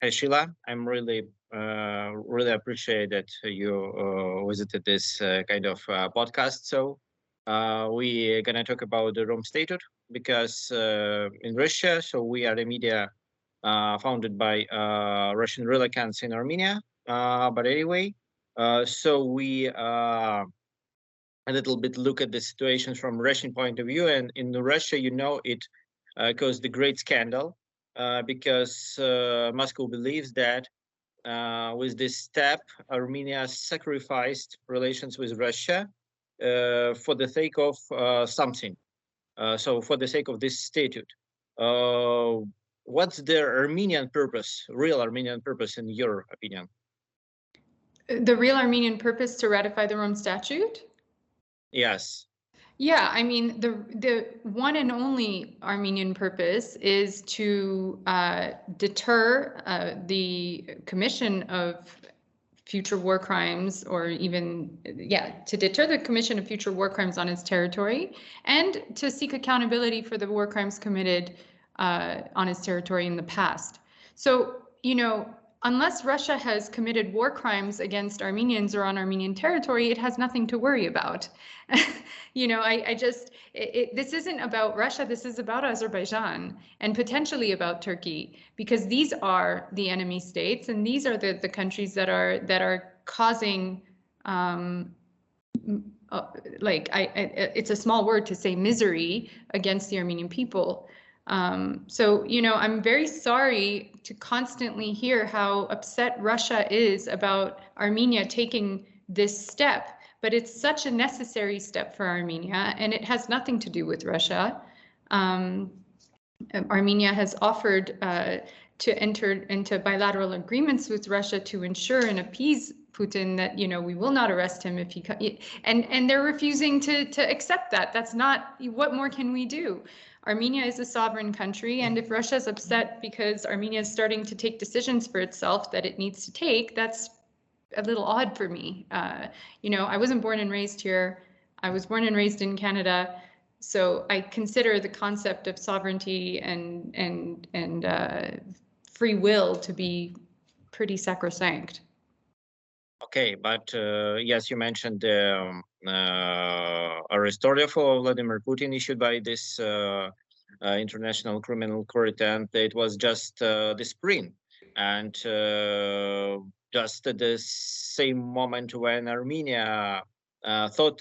Hey Sheila, I'm really appreciate that you visited this kind of podcast. So we're gonna talk about the Rome Statute because in Russia, so we are a media founded by Russian relicants in Armenia. But anyway, so we a little bit look at the situation from Russian point of view, and in Russia, it caused a great scandal because Moscow believes that with this step, Armenia sacrificed relations with Russia for the sake of something. So for the sake of this statute. What's the Armenian purpose, real Armenian purpose, in your opinion? The real Armenian purpose to ratify the Rome Statute? Yes. Yeah, I mean, the one and only Armenian purpose is to deter the commission of future war crimes, or even, to deter the commission of future war crimes on its territory, and to seek accountability for the war crimes committed on its territory in the past. So, unless Russia has committed war crimes against Armenians or on Armenian territory, it has nothing to worry about. This isn't about Russia, this is about Azerbaijan and potentially about Turkey, because these are the enemy states, and these are the countries that are causing, it's a small word to say misery against the Armenian people. So, I'm very sorry to constantly hear how upset Russia is about Armenia taking this step, but it's such a necessary step for Armenia, and it has nothing to do with Russia. Armenia has offered to enter into bilateral agreements with Russia to ensure and appease Putin that, we will not arrest him if he, and they're refusing to accept that. That's not, what more can we do? Armenia is a sovereign country, and if Russia is upset because Armenia is starting to take decisions for itself that it needs to take, that's a little odd for me. I wasn't born and raised here. I was born and raised in Canada, so I consider the concept of sovereignty and free will to be pretty sacrosanct. Okay, but yes, you mentioned the arrest order for Vladimir Putin issued by this International Criminal Court, and it was just this spring, and just at the same moment when Armenia was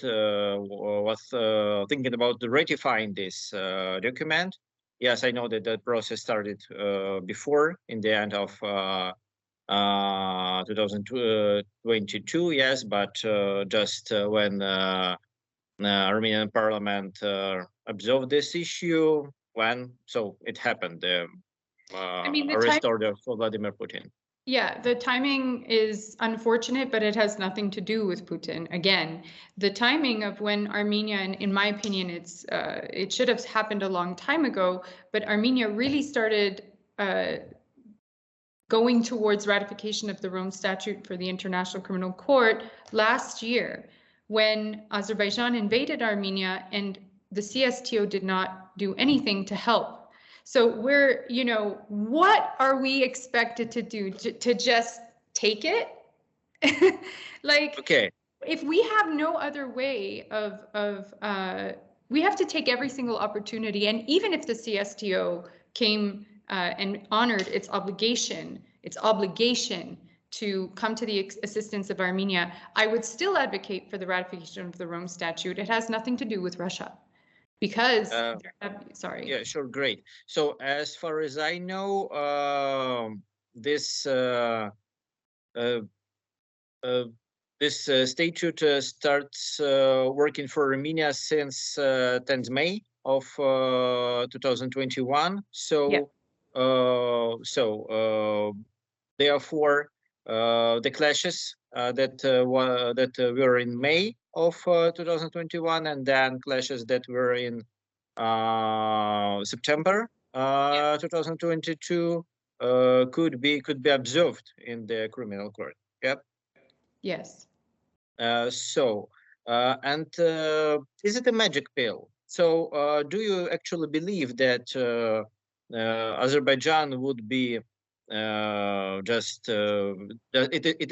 thinking about ratifying this document. Yes, I know that the process started before, in the end of 2022, yes, but just when Armenian parliament observed this issue, so it happened, the arrest order for Vladimir Putin. Yeah, the timing is unfortunate, but it has nothing to do with Putin. Again, the timing of when Armenia, and in my opinion, it should have happened a long time ago, but Armenia really started going towards ratification of the Rome Statute for the International Criminal Court last year, when Azerbaijan invaded Armenia and the CSTO did not do anything to help. So we're, what are we expected to do? To just take it? Okay. If we have no other way we have to take every single opportunity, and even if the CSTO came and honored its obligation to come to the assistance of Armenia, I would still advocate for the ratification of the Rome Statute. It has nothing to do with Russia, because sorry. Yeah, sure, great. So as far as I know, this statute starts working for Armenia since 10th May of 2021. So. Yeah. Therefore, the clashes that were in May of 2021, and then clashes that were in September 2022 could be observed in the criminal court. Yep. Yes. Is it a magic pill? So, do you actually believe that Azerbaijan would be it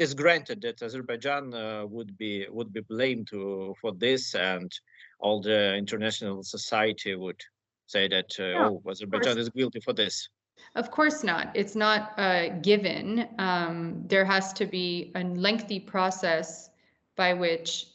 is granted that Azerbaijan would be blamed for this, and all the international society would say that No, Azerbaijan is guilty for this. Of course not. It's not given. There has to be a lengthy process by which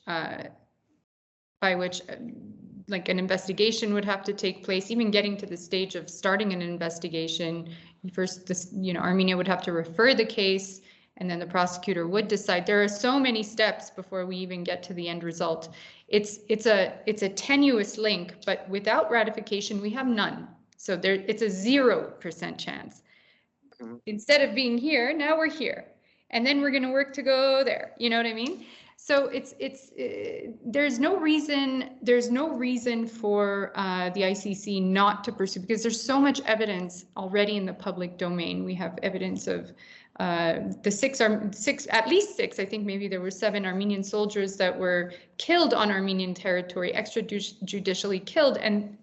like an investigation would have to take place. Even getting to the stage of starting an investigation, first, Armenia would have to refer the case, and then the prosecutor would decide. There are so many steps before we even get to the end result. It's a tenuous link, but without ratification, we have none. So it's a 0% chance. Mm-hmm. Instead of being here, now we're here, and then we're going to work to go there. You know what I mean? So there's no reason for the ICC not to pursue, because there's so much evidence already in the public domain. We have evidence of at least six, I think maybe there were 7 Armenian soldiers that were killed on Armenian territory, extrajudicially killed, and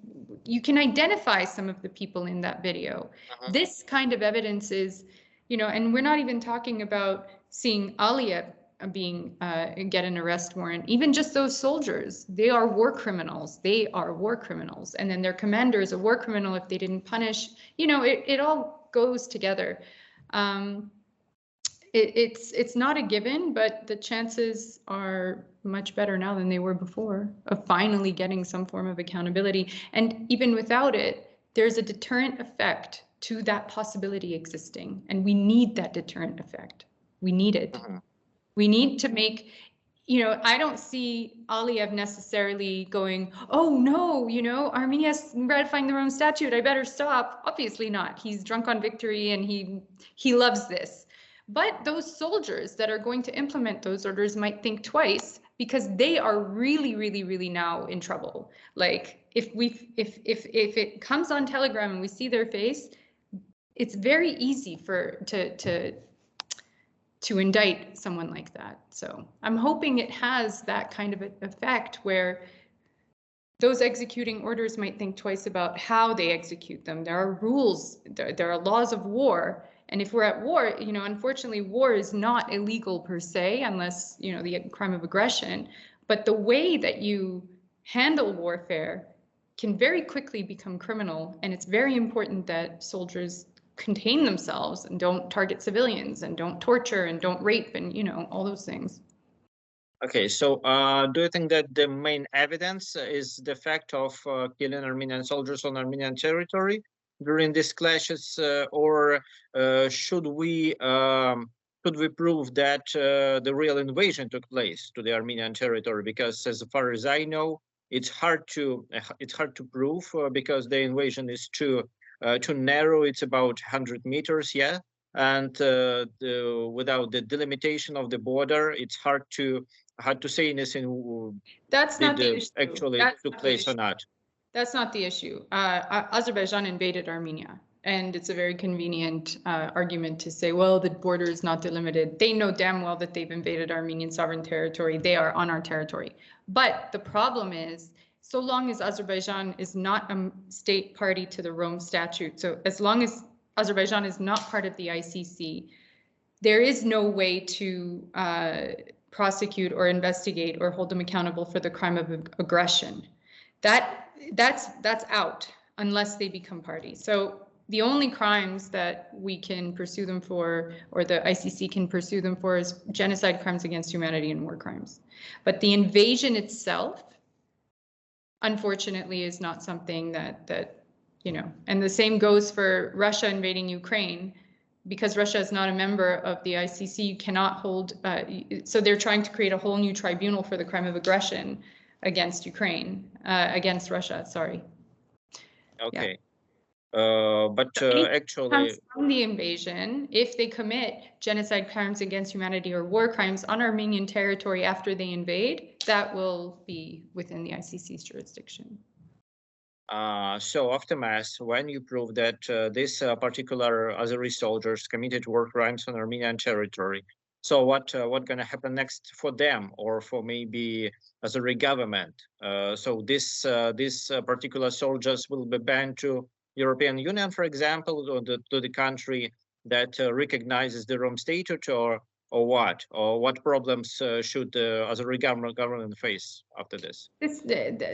you can identify some of the people in that video. Uh-huh. This kind of evidence is, and we're not even talking about seeing Aliyev get an arrest warrant. Even just those soldiers, they are war criminals. And then their commander is a war criminal if they didn't punish. It all goes together. It's not a given, but the chances are much better now than they were before of finally getting some form of accountability. And even without it, there's a deterrent effect to that possibility existing. And we need that deterrent effect. We need it. Uh-huh. We need to make, I don't see Aliyev necessarily going, oh no, Armenia's ratifying their own statute, I better stop. Obviously not. He's drunk on victory and he loves this. But those soldiers that are going to implement those orders might think twice, because they are really, really, really now in trouble. Like if it comes on Telegram and we see their face, it's very easy to indict someone like that. So I'm hoping it has that kind of effect where those executing orders might think twice about how they execute them. There are rules, there are laws of war. And if we're at war, unfortunately, war is not illegal per se, unless, the crime of aggression. But the way that you handle warfare can very quickly become criminal. And it's very important that soldiers contain themselves and don't target civilians and don't torture and don't rape and, all those things. Okay, so do you think that the main evidence is the fact of killing Armenian soldiers on Armenian territory during these clashes, or should we prove that the real invasion took place to the Armenian territory? Because as far as I know, it's hard to prove because the invasion is too narrow. It's about 100 meters, yeah, and without the delimitation of the border, it's hard to say anything. That's not the issue. Actually took place or not. That's not the issue. Azerbaijan invaded Armenia, and it's a very convenient argument to say, well, the border is not delimited. They know damn well that they've invaded Armenian sovereign territory. They are on our territory. But the problem is, so long as Azerbaijan is not a state party to the Rome Statute, so as long as Azerbaijan is not part of the ICC, there is no way to prosecute or investigate or hold them accountable for the crime of aggression. That's out unless they become parties. So the only crimes that we can pursue them for, or the ICC can pursue them for, is genocide, crimes against humanity, and war crimes. But the invasion itself, unfortunately, is not something that and the same goes for Russia invading Ukraine. Because Russia is not a member of the ICC, you cannot hold, so they're trying to create a whole new tribunal for the crime of aggression against against Russia, sorry. Okay. Yeah. But actually, from the invasion, if they commit genocide, crimes against humanity, or war crimes on Armenian territory after they invade, that will be within the ICC's jurisdiction. So aftermath, when you prove that this particular Azeri soldiers committed war crimes on Armenian territory, so what gonna happen next for them, or for maybe Azeri government? So these particular soldiers will be banned to European Union, for example, or to the country that recognizes the Rome Statute, or what problems should the other government face after this?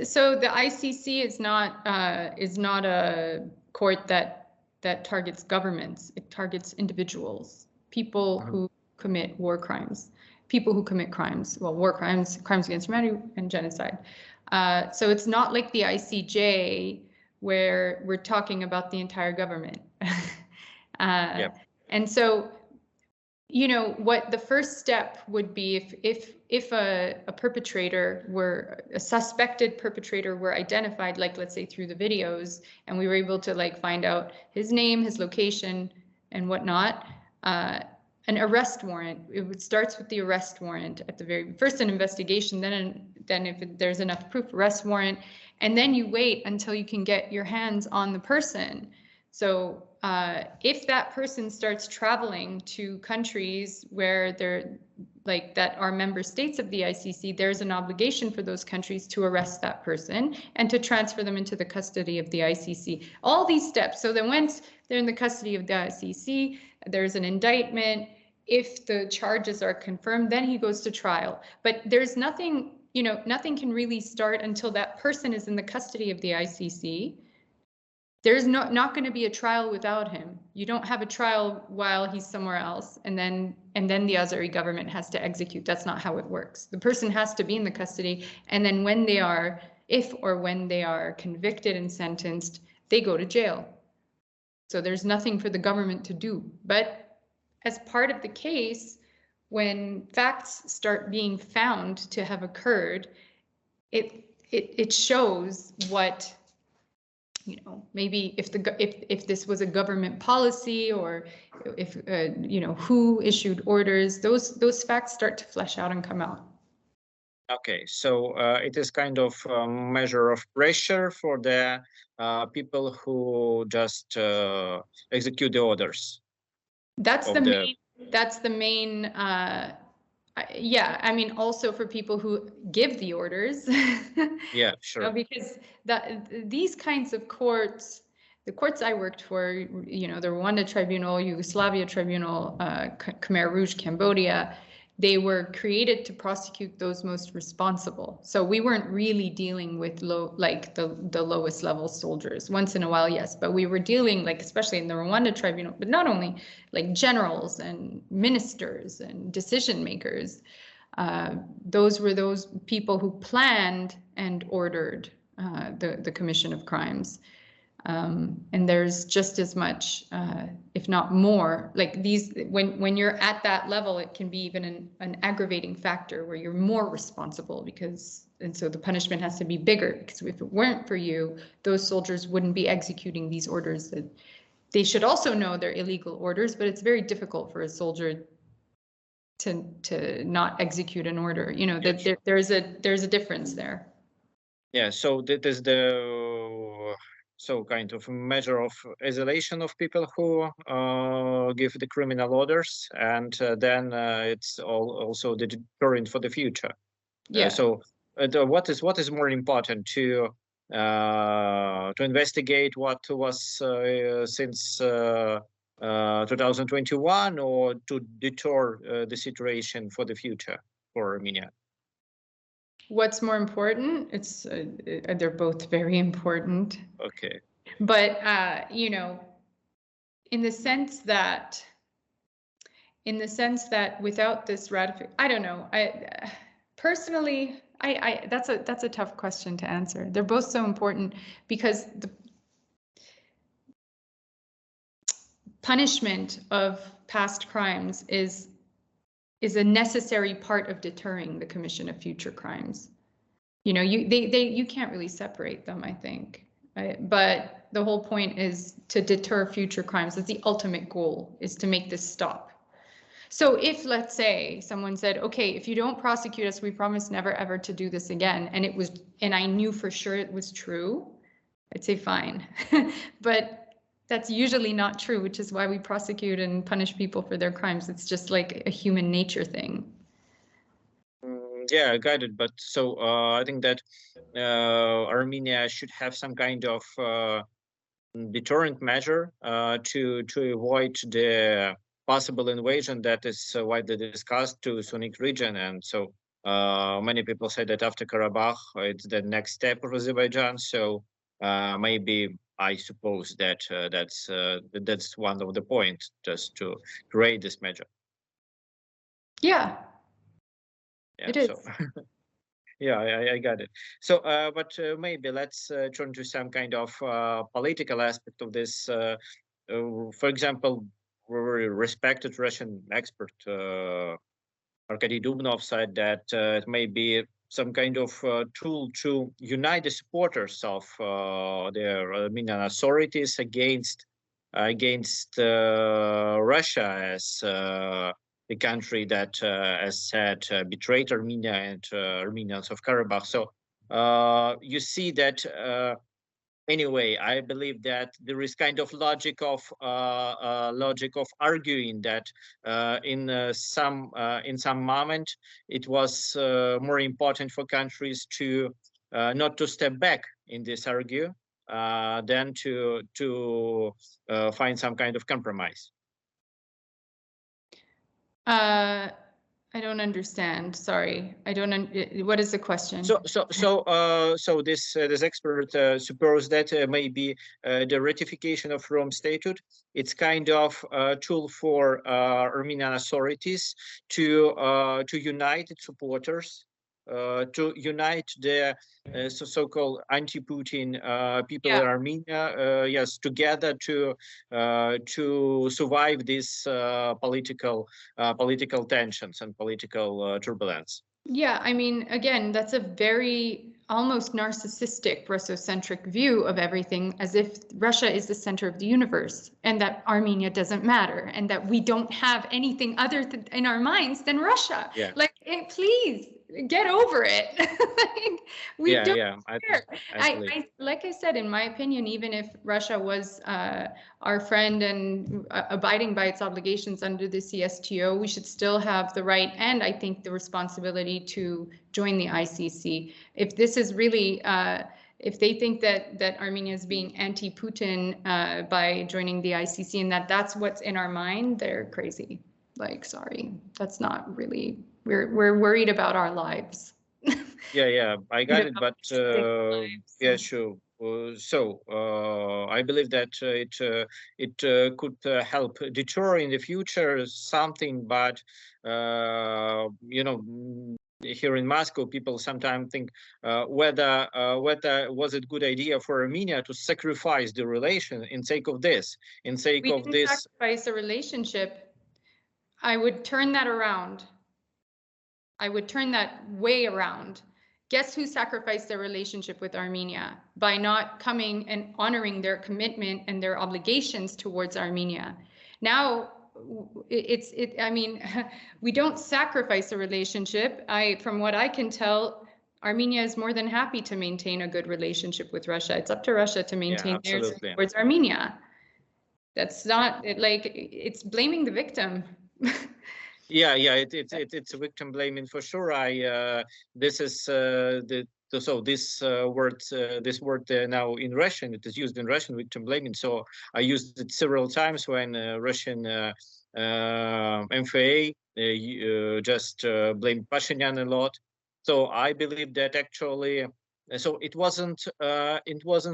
So the ICC is not a court that targets governments. It targets individuals, people who commit war crimes, people who commit crimes, well, war crimes, crimes against humanity, and genocide. So it's not like the ICJ where we're talking about the entire government. And so, you know, what the first step would be if a perpetrator were, a suspected perpetrator were identified, like let's say through the videos, and we were able to like find out his name, his location, and whatnot, an arrest warrant. It starts with the arrest warrant at the very first, an investigation, then if there's enough proof, arrest warrant, and then you wait until you can get your hands on the person. So if that person starts traveling to countries where they're like that are member states of the ICC, there's an obligation for those countries to arrest that person and to transfer them into the custody of the ICC. All these steps. So then once they're in the custody of the ICC, there's an indictment. If the charges are confirmed, then he goes to trial. But there's nothing, you know, nothing can really start until that person is in the custody of the ICC. There's not going to be a trial without him. You don't have a trial while he's somewhere else, and then the Azeri government has to execute. That's not how it works. The person has to be in the custody, and then when they are, if or when they are convicted and sentenced, they go to jail. So there's nothing for the government to do. But as part of the case, when facts start being found to have occurred, it shows what, you know, maybe if this was a government policy, or if you know, who issued orders, those facts start to flesh out and come out. Okay, so it is kind of a measure of pressure for the people who just execute the orders. That's the main. Yeah, I mean, also for people who give the orders. Yeah, sure. You know, because these kinds of courts, the courts I worked for, you know, the Rwanda Tribunal, Yugoslavia Tribunal, Khmer Rouge, Cambodia, they were created to prosecute those most responsible. So we weren't really dealing with the lowest level soldiers. Once in a while, yes, but we were dealing, like, especially in the Rwanda Tribunal, but not only, like generals and ministers and decision makers. Those were those people who planned and ordered the commission of crimes. And there's just as much, if not more, like these, when you're at that level, it can be even an aggravating factor where you're more responsible, and so the punishment has to be bigger, because if it weren't for you, those soldiers wouldn't be executing these orders. That they should also know they're illegal orders, but it's very difficult for a soldier to not execute an order. You know, that there's a difference there. Yeah, so there's kind of a measure of isolation of people who give the criminal orders, and then it's also the deterrent for the future. Yeah. So what is more important, to investigate what was since 2021, or to deter the situation for the future for Armenia? What's more important? They're both very important. Okay. But you know, in the sense that without this I don't know. Personally, that's a tough question to answer. They're both so important, because the punishment of past crimes is a necessary part of deterring the commission of future crimes. You know, you can't really separate them, I think. But the whole point is to deter future crimes. That's the ultimate goal, is to make this stop. So if, let's say, someone said, okay, if you don't prosecute us, we promise never ever to do this again, and I knew for sure it was true, I'd say fine. But that's usually not true, which is why we prosecute and punish people for their crimes. It's just like a human nature thing. Yeah, I got it. But so I think that Armenia should have some kind of deterrent measure to avoid the possible invasion that is widely discussed to Sunni region. And so many people say that after Karabakh, it's the next step of Azerbaijan. So maybe I suppose that that's one of the points, just to create this measure. Yeah, it is. So, yeah, I got it. So, but maybe let's turn to some kind of political aspect of this. For example, very respected Russian expert Arkady Dubnov said that it may be some kind of tool to unite the supporters of the Armenian authorities against Russia as the country that, as said, betrayed Armenia and Armenians of Karabakh. So you see that. Anyway, I believe that there is kind of logic of arguing that in some moment it was more important for countries to not to step back in this argue than to find some kind of compromise. I don't understand. Sorry, I don't. What is the question? So this expert suppose that maybe the ratification of Rome Statute, it's kind of a tool for Armenian authorities to unite its supporters, to unite the so-called anti-Putin people in Armenia, yes, together to survive these political tensions and political turbulence. Yeah, I mean, again, that's a very almost narcissistic Russocentric view of everything, as if Russia is the center of the universe and that Armenia doesn't matter and that we don't have anything other in our minds than Russia. Yeah. Like, please get over it. Like, we don't care. I like I said, in my opinion, even if Russia was our friend and abiding by its obligations under the CSTO, we should still have the right and I think the responsibility to join the ICC. If this is really, if they think that Armenia is being anti-Putin by joining the ICC and that's what's in our mind, they're crazy. Like, sorry, that's not really. We're worried about our lives. Yeah, I got it, but yeah, sure. So I believe that it could help deter in the future something, but you know, here in Moscow, people sometimes think whether was it good idea for Armenia to sacrifice the relation in sake of this, sacrifice a relationship. I would turn that around. I would turn that way around. Guess who sacrificed their relationship with Armenia by not coming and honoring their commitment and their obligations towards Armenia? Now, I mean, we don't sacrifice a relationship. From what I can tell, Armenia is more than happy to maintain a good relationship with Russia. It's up to Russia to maintain theirs towards Armenia. That's not like it's blaming the victim. Yeah, it's a victim blaming for sure. This is this word now in Russian, it is used in Russian, victim blaming. So I used it several times when Russian MFA just blamed Pashinyan a lot. So I believe that actually, so it wasn't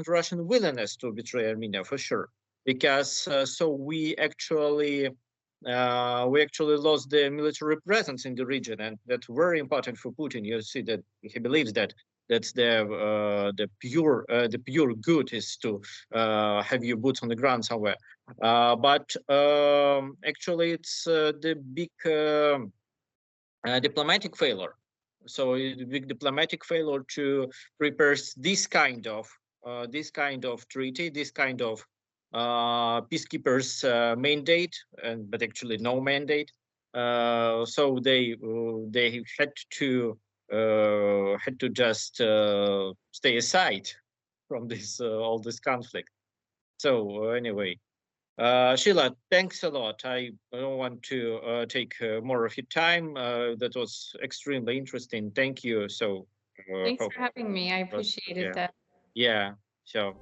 Russian willingness to betray Armenia for sure, because so we actually lost the military presence in the region, and that's very important for Putin. You see that he believes that that's the pure good is to have your boots on the ground somewhere. But actually, it's the big diplomatic failure. So the big diplomatic failure to prepare this kind of treaty, this kind of peacekeepers mandate, but actually no mandate. So they had to just stay aside from this all this conflict. So anyway, Sheila, thanks a lot. I don't want to take more of your time. That was extremely interesting. Thank you. So thanks for having me. I appreciated that. Yeah. So.